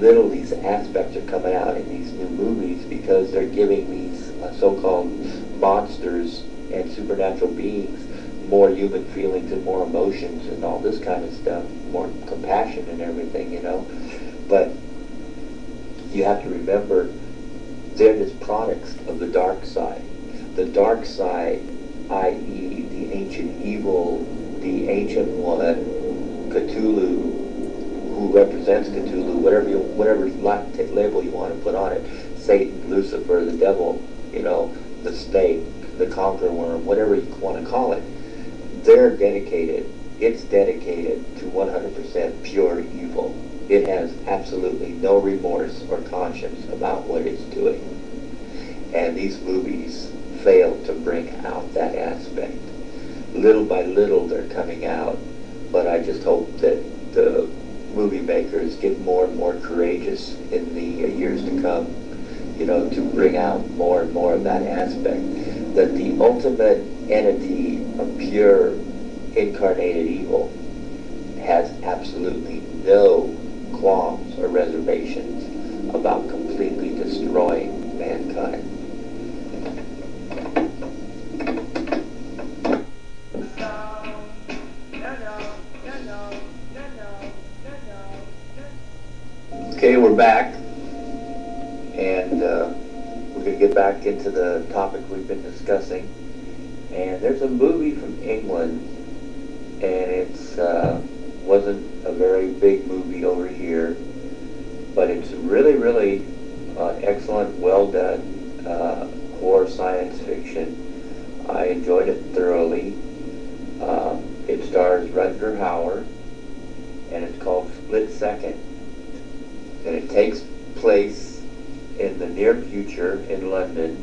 little these aspects are coming out in these new movies, because they're giving these so-called monsters and supernatural beings more human feelings and more emotions and all this kind of stuff, more compassion and everything, you know. But you have to remember, they're just products of the dark side. The dark side, i.e. the ancient evil, the ancient one, Cthulhu, who represents Cthulhu, whatever label you want to put on it, Satan, Lucifer, the devil, you know, the snake, the conqueror worm, whatever you want to call it, they're dedicated, it's dedicated to 100% pure evil. It has absolutely no remorse or conscience about what it's doing. And these movies fail to bring out that aspect. Little by little they're coming out, but I just hope that the movie makers get more and more courageous in the years to come, you know, to bring out more and more of that aspect. That the ultimate entity of pure incarnated evil has absolutely no qualms or reservations about completely destroying mankind. Okay, we're back, and we're going to get back into the topic we've been discussing. And there's a movie from England, and it's wasn't a very big movie over here, but it's really excellent, well done horror science fiction. I enjoyed it thoroughly. It stars Rutger Hauer, and it's called Split Second. And it takes place in the near future in London,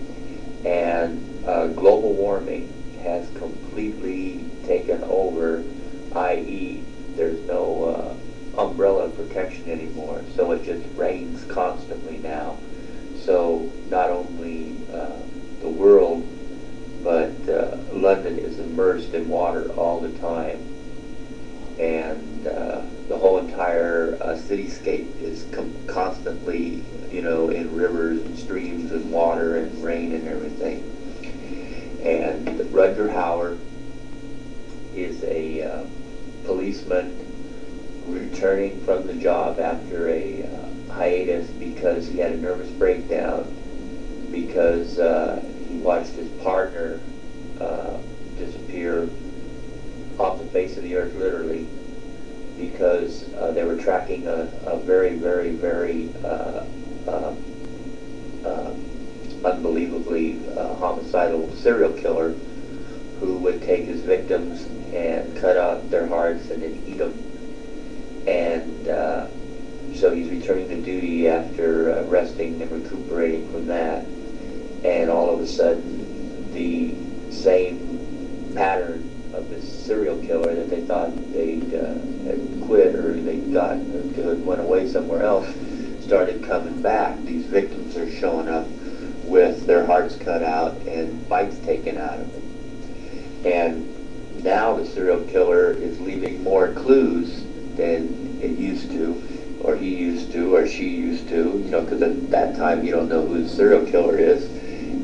and global warming has completely taken over, i.e. there's no umbrella protection anymore, so it just rains constantly now. So not only the world, but London is immersed in water all the time, and the whole entire cityscape is constantly, you know, in rivers and streams and water and rain and everything. And Rutger Hauer is a policeman returning from the job after a hiatus because he had a nervous breakdown, because he watched his partner disappear off the face of the earth, literally, because they were tracking a very unbelievably homicidal serial killer who would take his victims and cut out their hearts and then eat them. And so he's returning to duty after resting and recuperating from that. And all of a sudden, the same pattern of this serial killer that they thought they'd had quit or they went away somewhere else started coming back. These victims are showing up with their hearts cut out and bites taken out of them. And now the serial killer is leaving more clues than it used to, or he used to, or she used to, you know, because at that time you don't know who the serial killer is.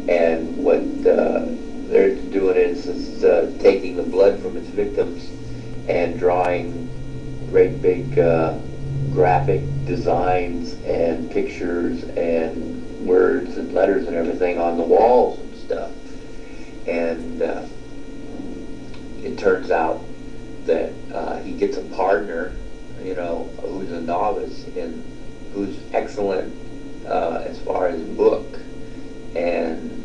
And what they're doing is taking the blood from its victims and drawing great big graphic designs and pictures and words and letters and everything on the walls and stuff. And it turns out that he gets a partner, you know, who's a novice and who's excellent as far as book and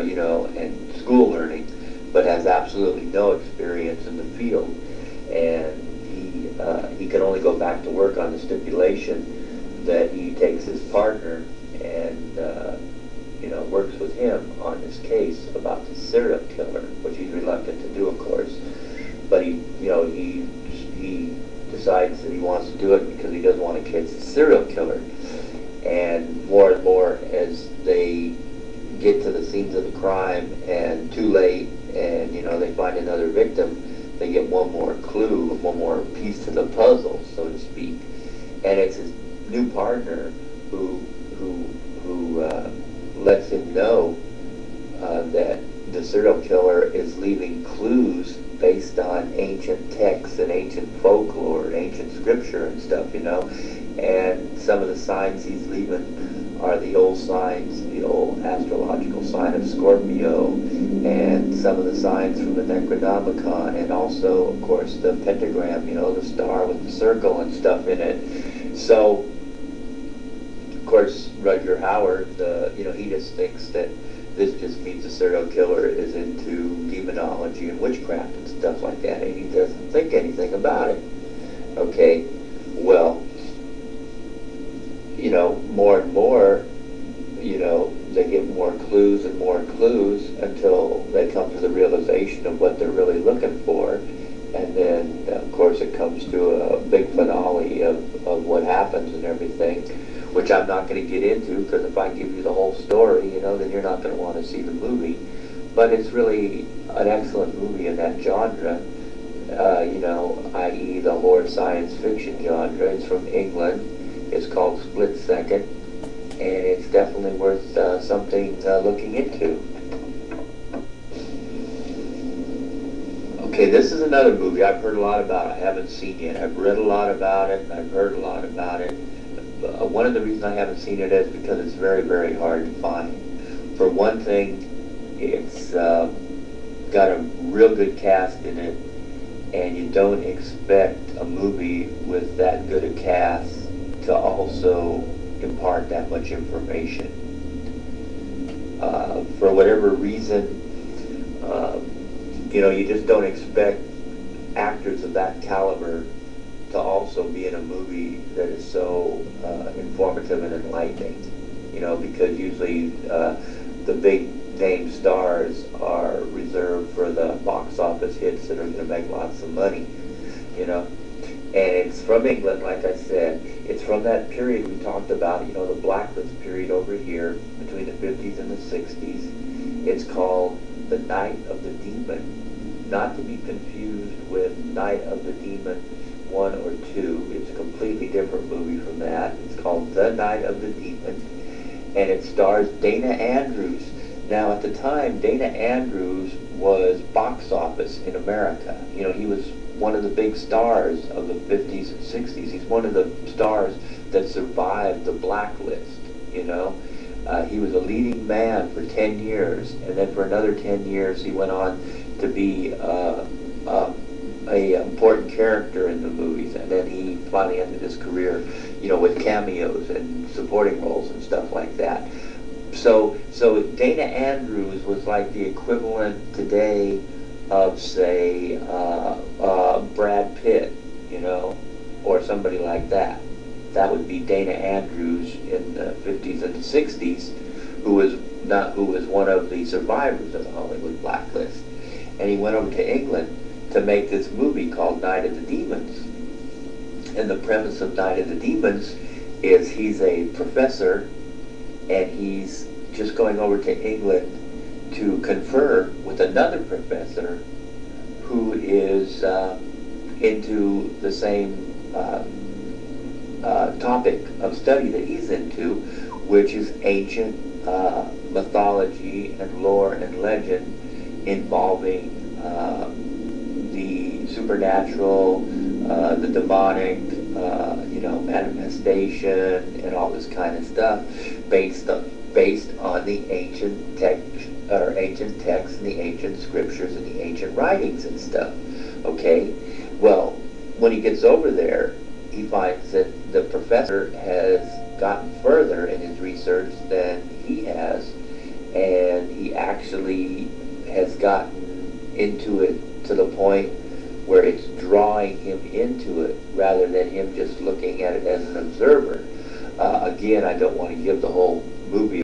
you know, and school learning, but has absolutely no experience in the field. And he can only go back to work on the stipulation that he takes his partner and you know, works with him on this case about the serial killer, which he's reluctant to do, of course. But he decides that he wants to do it because he doesn't want to catch the serial killer. And more as they get to the scenes of the crime and too late, and you know, they find another victim, they get one more clue, one more piece to the puzzle, so to speak. And it's new partner who lets him know that the serial killer is leaving clues based on ancient texts and ancient folklore and ancient scripture and stuff, And some of the signs he's leaving are the old signs, the old astrological sign of Scorpio, and some of the signs from the Necronomicon, and also, of course, the pentagram, the star with the circle and stuff in it. So, of course, Rutger Hauer, he just thinks that this just means the serial killer is into demonology and witchcraft and stuff like that, and he doesn't think anything about it. Okay, well, more and more, they get more clues and more clues until they come to the realization of what they're really looking for. And then, of course, it comes to a big finale of what happens and everything, which I'm not going to get into, because if I give you the whole story, then you're not going to want to see the movie. But it's really an excellent movie in that genre, i.e. the horror science fiction genre. It's from England. It's called Split Second, and it's definitely worth something looking into. Okay, this is another movie I've heard a lot about. I haven't seen yet. I've read a lot about it, and I've heard a lot about it. One of the reasons I haven't seen it is because it's very, very hard to find. For one thing, it's got a real good cast in it, and you don't expect a movie with that good a cast to also impart that much information. For whatever reason, you just don't expect actors of that caliber to also be in a movie that is so informative and enlightening, because usually the big name stars are reserved for the box office hits that are going to make lots of money, And it's from England, like I said. It's from that period we talked about, the blacklist period over here, between the 50s and the 60s. It's called The Night of the Demon, not to be confused with Night of the Demon 1 or 2. It's a completely different movie from that. It's called The Night of the Demon, and it stars Dana Andrews. Now, at the time, Dana Andrews was box office in America. He was one of the big stars of the 50s and 60s. He's one of the stars that survived the blacklist, He was a leading man for 10 years, and then for another 10 years he went on to be a important character in the movies, and then he finally ended his career, with cameos and supporting roles and stuff like that. So Dana Andrews was like the equivalent today of, say, Brad Pitt, or somebody like that. That would be Dana Andrews in the 50s and the 60s, who was one of the survivors of the Hollywood blacklist. And he went over to England to make this movie called Night of the Demons. And the premise of Night of the Demons is he's a professor, and he's just going over to England to confer with another professor who is into the same topic of study that he's into, which is ancient mythology and lore and legend involving the supernatural, the demonic, manifestation, and all this kind of stuff, based on the ancient texts and the ancient scriptures and the ancient writings and stuff. Okay, well, when he gets over there, he finds that the professor has gotten further in his research than he has, and he actually has gotten into it to the point where it's drawing him into it rather than him just looking at it as an observer. Again, I don't want to give the whole